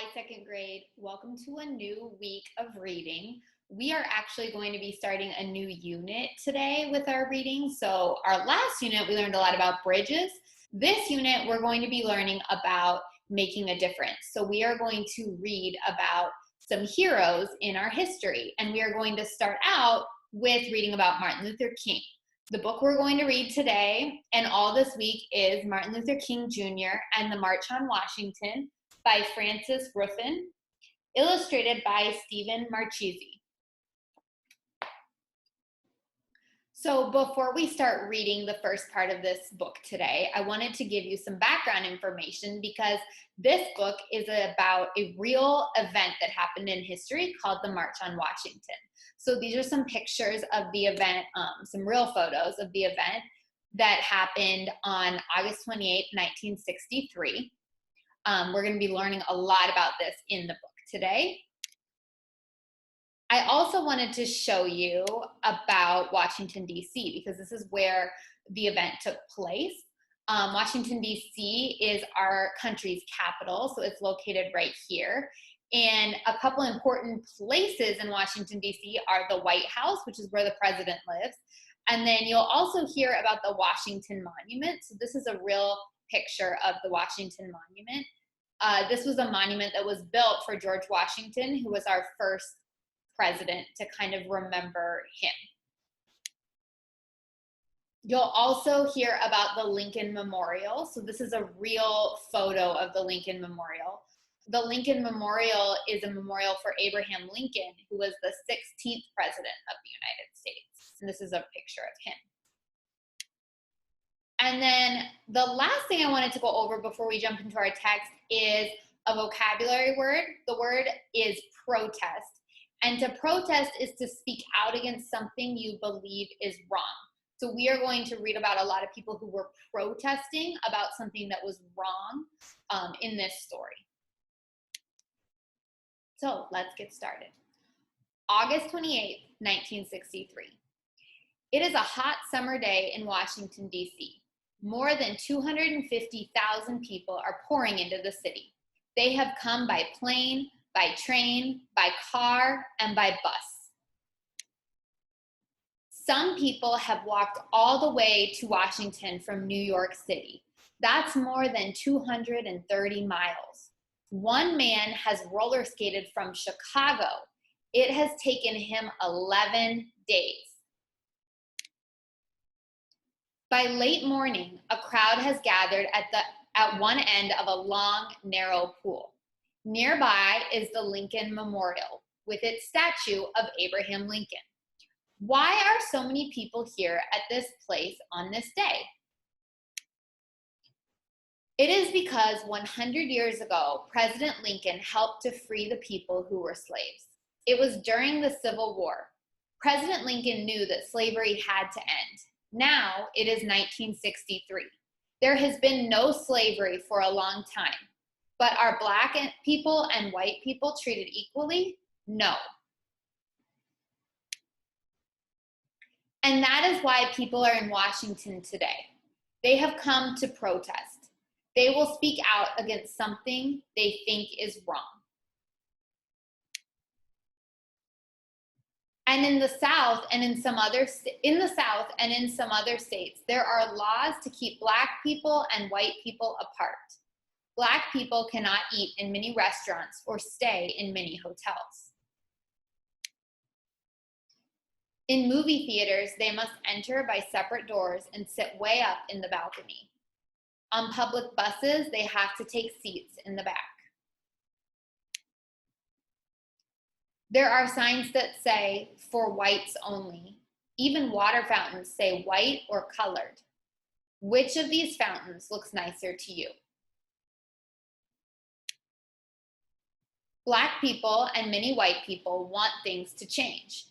Hi, second grade. Welcome to a new week of reading. We are actually going to be starting a new unit today with our reading. So our last unit, we learned a lot about bridges. This unit, we're going to be learning about making a difference. So we are going to read about some heroes in our history. And we are going to start out with reading about Martin Luther King. The book we're going to read today and all this week is Martin Luther King Jr. and the March on Washington by Frances Ruffin, illustrated by Stephen Marchese. So before we start reading the first part of this book today, I wanted to give you some background information because this book is about a real event that happened in history called the March on Washington. So these are some pictures of the event, some real photos of the event that happened on August 28, 1963. We're going to be learning a lot about this in the book today. I also wanted to show you about Washington, D.C., because this is where the event took place. Washington, D.C. is our country's capital, so it's located right here. And a couple important places in Washington, D.C. are the White House, which is where the president lives. And then you'll also hear about the Washington Monument. So this is a real picture of the Washington Monument. This was a monument that was built for George Washington, who was our first president, to kind of remember him. You'll also hear about the Lincoln Memorial. So this is a real photo of the Lincoln Memorial. The Lincoln Memorial is a memorial for Abraham Lincoln, who was the 16th president of the United States. And this is a picture of him. And then the last thing I wanted to go over before we jump into our text is a vocabulary word. The word is protest. And to protest is to speak out against something you believe is wrong. So we are going to read about a lot of people who were protesting about something that was wrong in this story. So let's get started. August 28th, 1963. It is a hot summer day in Washington, D.C. More than 250,000 people are pouring into the city. They have come by plane, by train, by car, and by bus. Some people have walked all the way to Washington from New York City. That's more than 230 miles. One man has roller skated from Chicago. It has taken him 11 days. By late morning, a crowd has gathered at one end of a long, narrow pool. Nearby is the Lincoln Memorial with its statue of Abraham Lincoln. Why are so many people here at this place on this day? It is because 100 years ago, President Lincoln helped to free the people who were slaves. It was during the Civil War. President Lincoln knew that slavery had to end. Now it is 1963. There has been no slavery for a long time. But are Black people and white people treated equally? No. And that is why people are in Washington today. They have come to protest. They will speak out against something they think is wrong. And in the South and in some other states, there are laws to keep Black people and white people apart. Black people cannot eat in many restaurants or stay in many hotels. In movie theaters, they must enter by separate doors and sit way up in the balcony. On public buses, they have to take seats in the back. There are signs that say, "For whites only." Even water fountains say white or colored. Which of these fountains looks nicer to you? Black people and many white people want things to change.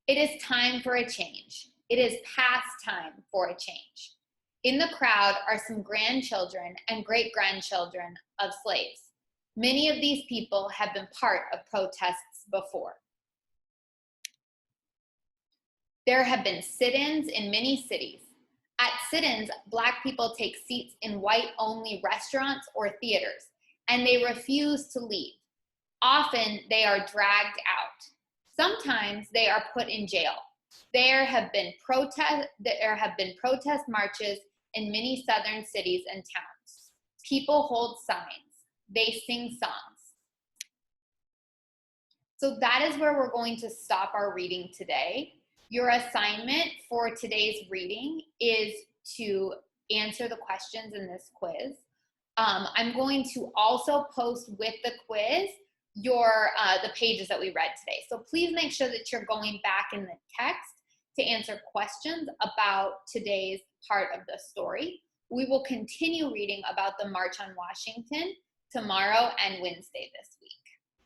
It is time for a change. It is past time for a change. In the crowd are some grandchildren and great-grandchildren of slaves. Many of these people have been part of protests before. There have been sit-ins in many cities. At sit-ins, Black people take seats in white-only restaurants or theaters, and they refuse to leave. Often they are dragged out. Sometimes they are put in jail. There have been protest marches in many southern cities and towns. People hold signs. They sing songs. So that is where we're going to stop our reading today. Your assignment for today's reading is to answer the questions in this quiz. I'm going to also post with the quiz the pages that we read today. So please make sure that you're going back in the text to answer questions about today's part of the story. We will continue reading about the March on Washington tomorrow and Wednesday this week.